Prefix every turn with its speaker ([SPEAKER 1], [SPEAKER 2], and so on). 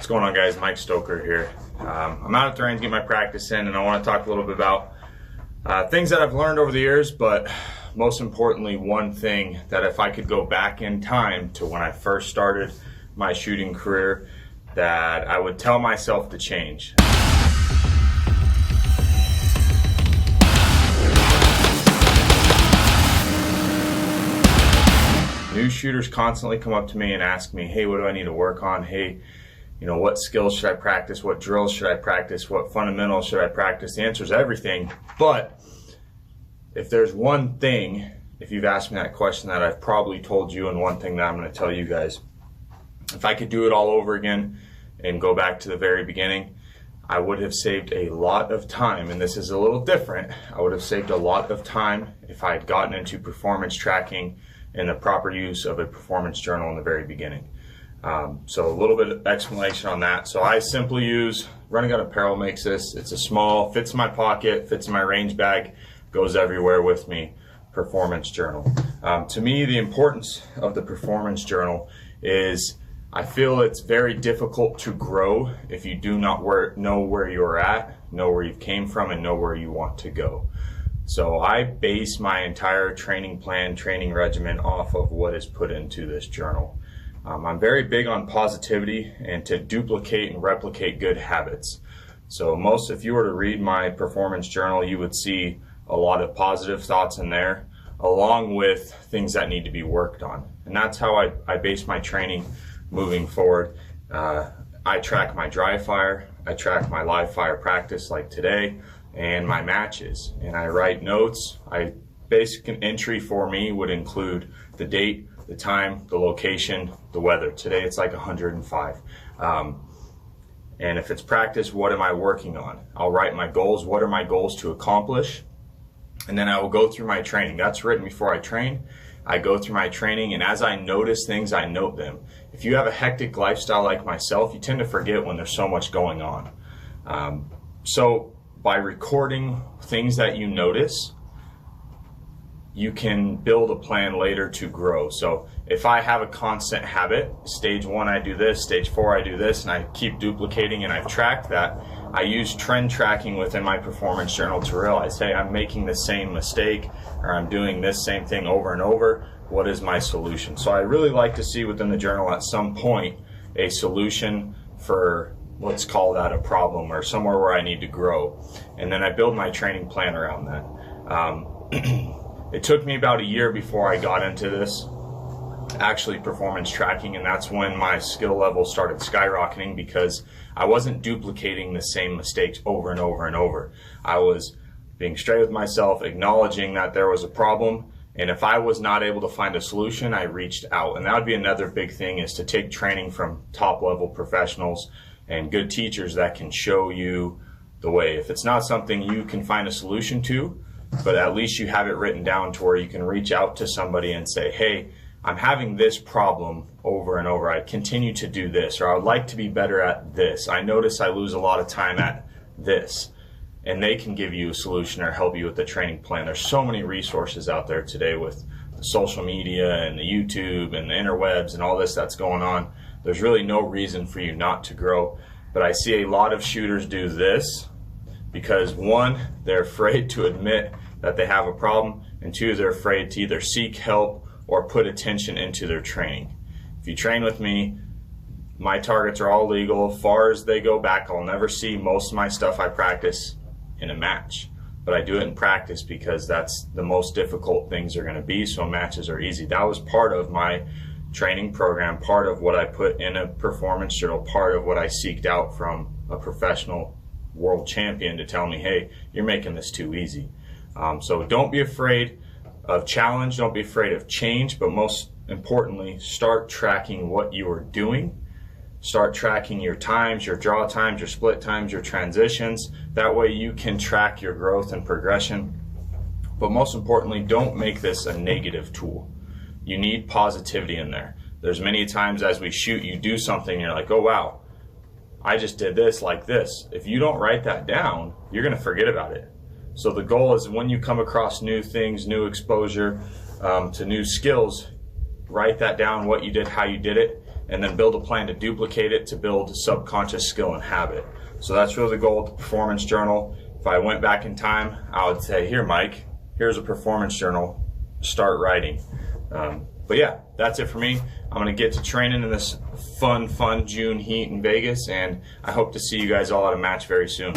[SPEAKER 1] What's going on, guys? Mike Stoker here. I'm out at the range to get my practice in, and I want to talk a little bit about things that I've learned over the years, but most importantly, one thing that if I could go back in time to when I first started my shooting career, that I would tell myself to change. New shooters constantly come up to me and ask me, hey, what do I need to work on? Hey, what skills should I practice? What drills should I practice? What fundamentals should I practice? The answer is everything. But if there's one thing, if you've asked me that question, that I've probably told you, and one thing that I'm going to tell you guys, if I could do it all over again and go back to the very beginning, I would have saved a lot of time. And this is a little different. I would have saved a lot of time if I had gotten into performance tracking and the proper use of a performance journal in the very beginning. So a little bit of explanation on that. So I simply use, Running Gun Apparel makes this. It's a small, fits in my pocket, fits in my range bag, goes everywhere with me, performance journal. To me, the importance of the performance journal is I feel it's very difficult to grow if you do not know where you're at, know where you came from, and know where you want to go. So I base my entire training plan, training regimen off of what is put into this journal. I'm very big on positivity and to duplicate and replicate good habits. So if you were to read my performance journal, you would see a lot of positive thoughts in there, along with things that need to be worked on. And that's how I base my training moving forward. I track my dry fire, I track my live fire practice like today, and my matches. And I write notes. Basic entry for me would include the date, the time, the location, the weather. Today it's like 105. And if it's practice, what am I working on? I'll write my goals. What are my goals to accomplish? And then I will go through my training. That's written before I train. I go through my training, and as I notice things, I note them. If you have a hectic lifestyle like myself, you tend to forget when there's so much going on. So by recording things that you notice, you can build a plan later to grow. So if I have a constant habit, stage 1 I do this, stage 4 I do this, and I keep duplicating and I've tracked that, I use trend tracking within my performance journal to realize, hey, I'm making the same mistake, or I'm doing this same thing over and over. What is my solution? So I really like to see within the journal at some point a solution for, let's call that a problem, or somewhere where I need to grow. And then I build my training plan around that. It took me about a year before I got into this, actually performance tracking, and that's when my skill level started skyrocketing, because I wasn't duplicating the same mistakes over and over and over. I was being straight with myself, acknowledging that there was a problem, and if I was not able to find a solution, I reached out. And that would be another big thing, is to take training from top level professionals and good teachers that can show you the way. If it's not something you can find a solution to, but at least you have it written down to where you can reach out to somebody and say, hey, I'm having this problem over and over. I continue to do this, or I would like to be better at this. I notice I lose a lot of time at this. And they can give you a solution or help you with the training plan. There's so many resources out there today with the social media and the YouTube and the interwebs and all this that's going on. There's really no reason for you not to grow. But I see a lot of shooters do this because, one, they're afraid to admit that they have a problem, and two, they're afraid to either seek help or put attention into their training. If you train with me, my targets are all legal. As far as they go back, I'll never see most of my stuff I practice in a match. But I do it in practice because that's the most difficult things are going to be, so matches are easy. That was part of my training program, part of what I put in a performance journal, part of what I seeked out from a professional world champion to tell me, hey, you're making this too easy. So don't be afraid of challenge, don't be afraid of change, but most importantly, start tracking what you are doing. Start tracking your times, your draw times, your split times, your transitions. That way you can track your growth and progression. But most importantly, don't make this a negative tool. You need positivity in there. There's many times as we shoot, you do something, and you're like, oh wow, I just did this like this. If you don't write that down, you're going to forget about it. So the goal is, when you come across new things, new exposure to new skills, write that down, what you did, how you did it, and then build a plan to duplicate it to build subconscious skill and habit. So that's really the goal with the performance journal. If I went back in time, I would say, here, Mike, here's a performance journal, start writing. But yeah, that's it for me. I'm going to get to training in this fun June heat in Vegas, and I hope to see you guys all at a match very soon.